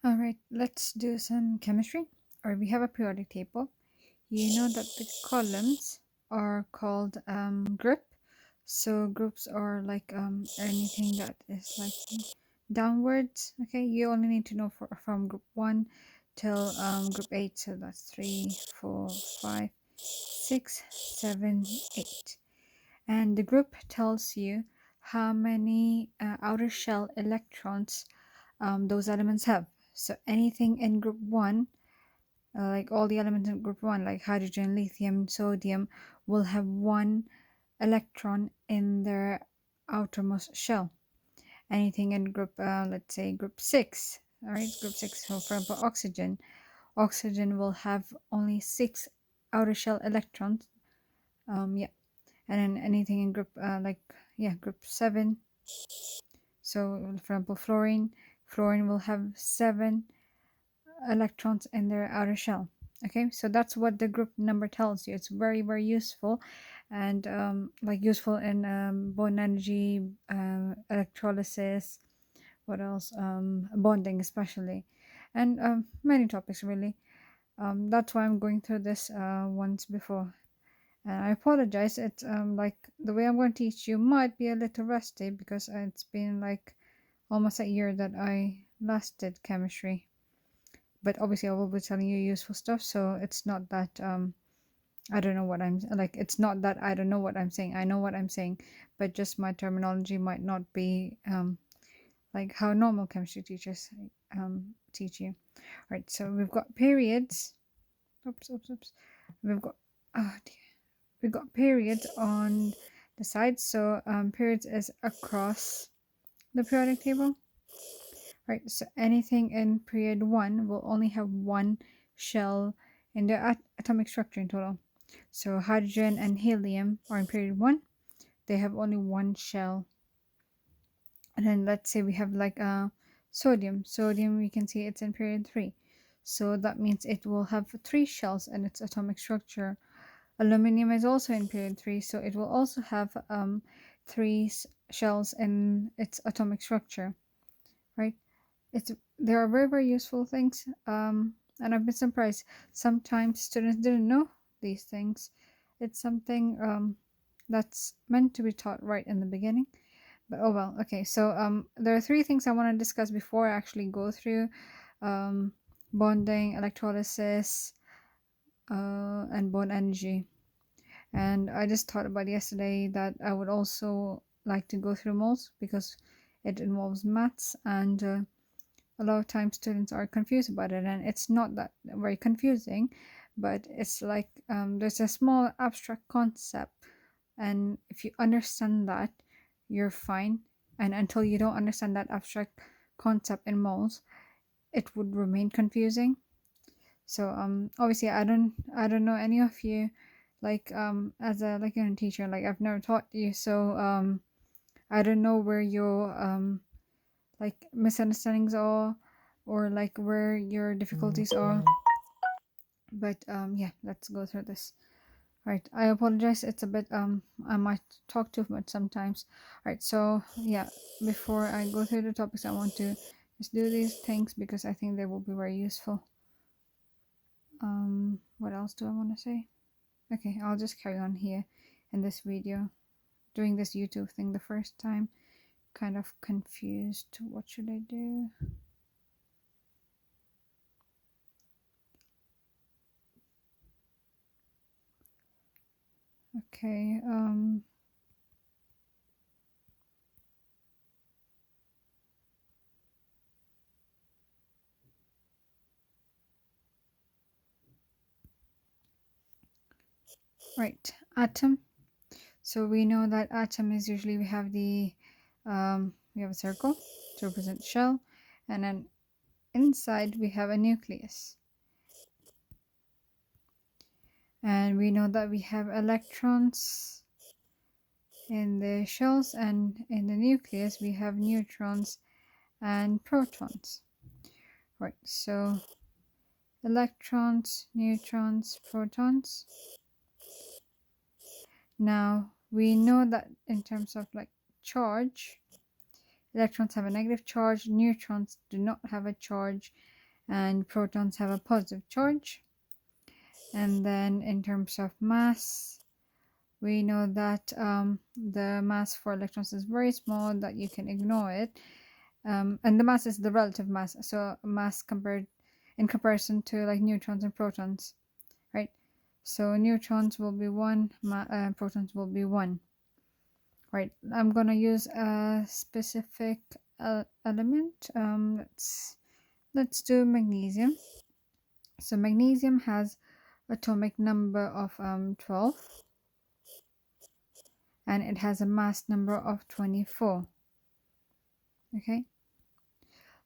All right, let's do some chemistry. Or we have a periodic table. You know that the columns are called group. So groups are like anything that is like downwards. Okay, you only need to know from group 1 till group 8. So that's 3, 4, 5, 6, 7, 8. And the group tells you how many outer shell electrons those elements have. So anything in group 1, like all the elements in group 1, like hydrogen, lithium, sodium, will have one electron in their outermost shell. Anything in group, let's say group 6, all right, group 6, so for example, oxygen will have only 6 outer shell electrons. Yeah, and then anything in group, group 7. So, for example, fluorine will have 7 electrons in their outer shell. Okay, so that's what the group number tells you. It's very, very useful, and like useful in bond energy, electrolysis. What else? Bonding, especially, and many topics really. That's why I'm going through this once before. And I apologize. It's like the way I'm going to teach you might be a little rusty because it's been like almost a year that I last did chemistry. But obviously, I will be telling you useful stuff, so it's not that I don't know what I'm like. It's not that I don't know what I'm saying. I know what I'm saying, but just my terminology might not be like how normal chemistry teachers teach you. All right, so we've got periods. Oops. We've got oh dear. We've got periods on the side. So periods is across the periodic table. Right, so anything in period 1 will only have one shell in the atomic structure in total. So hydrogen and helium are in period 1, they have only one shell. And then let's say we have like sodium, we can see it's in period 3. So that means it will have 3 shells in its atomic structure. Aluminium is also in period 3, so it will also have 3 shells in its atomic structure, right? There are very, very useful things, and I've been surprised sometimes students didn't know these things. It's something that's meant to be taught right in the beginning, but oh well. Okay, so there are 3 things I want to discuss before I actually go through um, bonding, electrolysis, and bond energy. And I just thought about yesterday that I would also like to go through moles because it involves maths, and a lot of times students are confused about it, and it's not that very confusing, but it's like there's a small abstract concept, and if you understand that, you're fine. And until you don't understand that abstract concept in moles, it would remain confusing. So obviously I don't know any of you, like as a like a teacher, like I've never taught you, so I don't know where your like misunderstandings are, or like where your difficulties are. But yeah, let's go through this. Right, I apologize, it's a bit I might talk too much sometimes. Right, so yeah, before I go through the topics, I want to just do these things because I think they will be very useful. What else do I want to say? Okay, I'll just carry on here in this video, doing this YouTube thing the first time, kind of confused. What should I do? Okay, right, atom. So we know that atom is usually we have a circle to represent shell, and then inside we have a nucleus. And we know that we have electrons in the shells, and in the nucleus we have neutrons and protons. Right, so electrons, neutrons, protons. Now we know that in terms of like charge, electrons have a negative charge, neutrons do not have a charge, and protons have a positive charge. And then in terms of mass, we know that the mass for electrons is very small, that you can ignore it. And the mass is the relative mass, so mass in comparison to like neutrons and protons, right? So neutrons will be 1, protons will be 1. Right, I'm gonna use a specific element. Let's do magnesium. So magnesium has atomic number of 12, and it has a mass number of 24. Okay,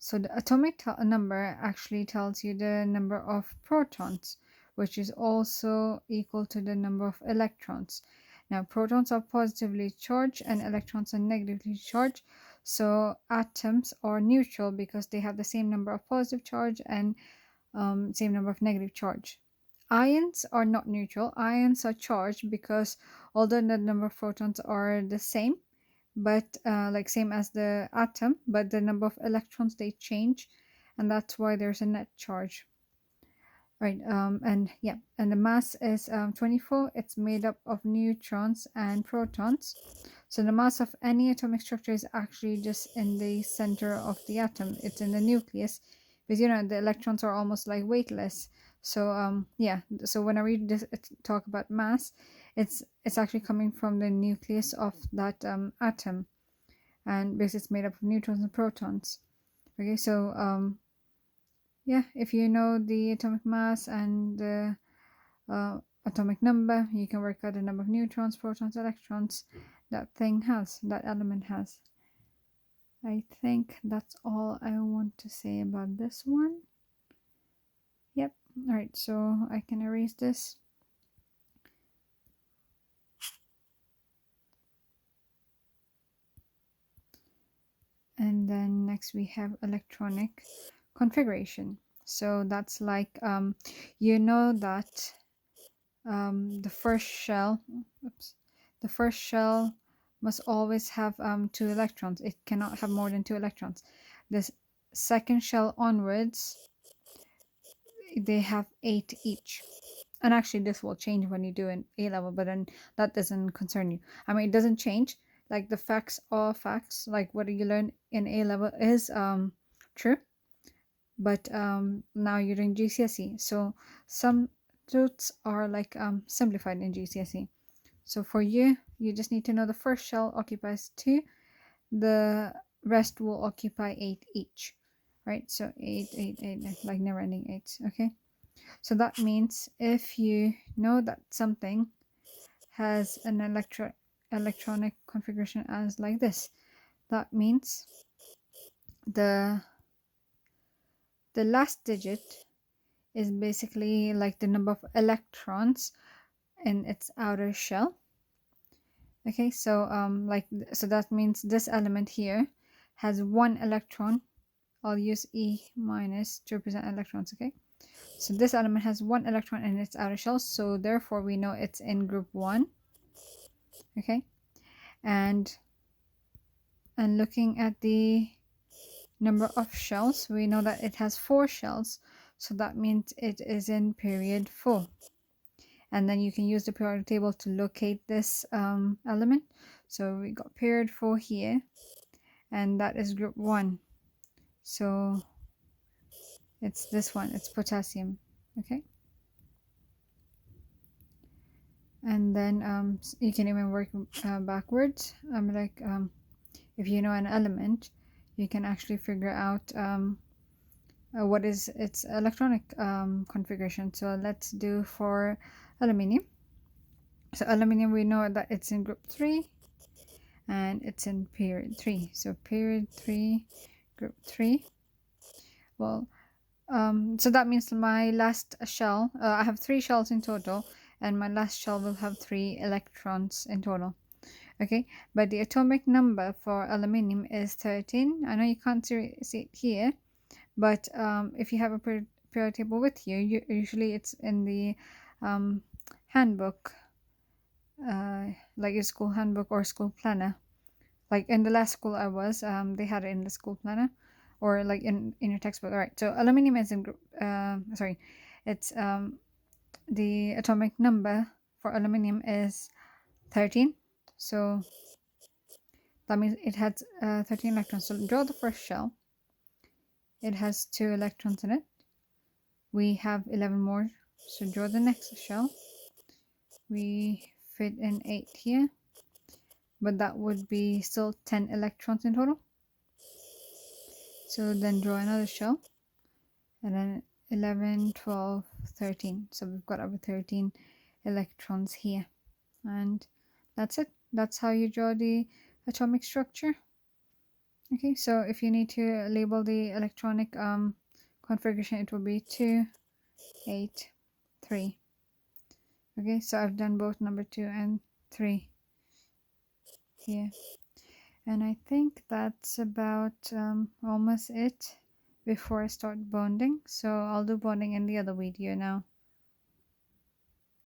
so the atomic number actually tells you the number of protons, which is also equal to the number of electrons. Now protons are positively charged and electrons are negatively charged, so atoms are neutral because they have the same number of positive charge and same number of negative charge. Ions are not neutral. Ions are charged because although the number of protons are the same, but like same as the atom, but the number of electrons they change, and that's why there's a net charge. Right, and the mass is 24. It's made up of neutrons and protons. So the mass of any atomic structure is actually just in the center of the atom. It's in the nucleus, because the electrons are almost like weightless. So so when I read this talk about mass, it's actually coming from the nucleus of that atom, and because it's made up of neutrons and protons. Okay, so if you know the atomic mass and the atomic number, you can work out the number of neutrons, protons, electrons that element has. I think that's all I want to say about this one. Yep. All right, so I can erase this. And then next we have electronic configuration. So that's like that the first shell must always have 2 electrons. It cannot have more than 2 electrons. This second shell onwards, they have 8 each. And actually this will change when you do an A level, but then that doesn't concern you. I mean, it doesn't change. Like the facts are facts, like what you learn in A level is true, but now you're doing GCSE, so some truths are like simplified in GCSE. So for you just need to know the first shell occupies 2, the rest will occupy 8 each, right? So 8 8 8, like never ending 8s. Okay, so that means if you know that something has an electronic configuration as like this, that means the last digit is basically like the number of electrons in its outer shell. Okay, so so that means this element here has 1 electron. I'll use E minus to represent electrons. Okay, so this element has 1 electron in its outer shell, so therefore we know it's in group 1. Okay, and looking at the number of shells, we know that it has 4 shells, so that means it is in period 4. And then you can use the periodic table to locate this element. So we got period 4 here, and that is group 1. So it's this one, it's potassium. Okay, and then you can even work backwards. If you know an element, you can actually figure out what is its electronic configuration. So let's do for aluminium. So aluminium, we know that it's in group 3 and it's in period 3. So period 3, group 3. Well, so that means my last shell, I have 3 shells in total, and my last shell will have 3 electrons in total. Okay, but the atomic number for aluminium is 13. I know you can't see it here, but if you have a periodic table with you, usually it's in the handbook, like your school handbook or school planner, like in the last school I was, they had it in the school planner, or like in your textbook. All right, so aluminum is in group, sorry, it's the atomic number for aluminum is 13. So that means it has 13 electrons. So draw the first shell. It has 2 electrons in it. We have 11 more, so draw the next shell. We fit in 8 here, but that would be still 10 electrons in total. So then draw another shell, and then 11, 12, 13. So we've got over 13 electrons here, and that's it. That's how you draw the atomic structure. Okay, so if you need to label the electronic configuration, it will be 2, 8, 3. Okay, so I've done both number 2 and 3 here. And I think that's about almost it before I start bonding. So I'll do bonding in the other video now.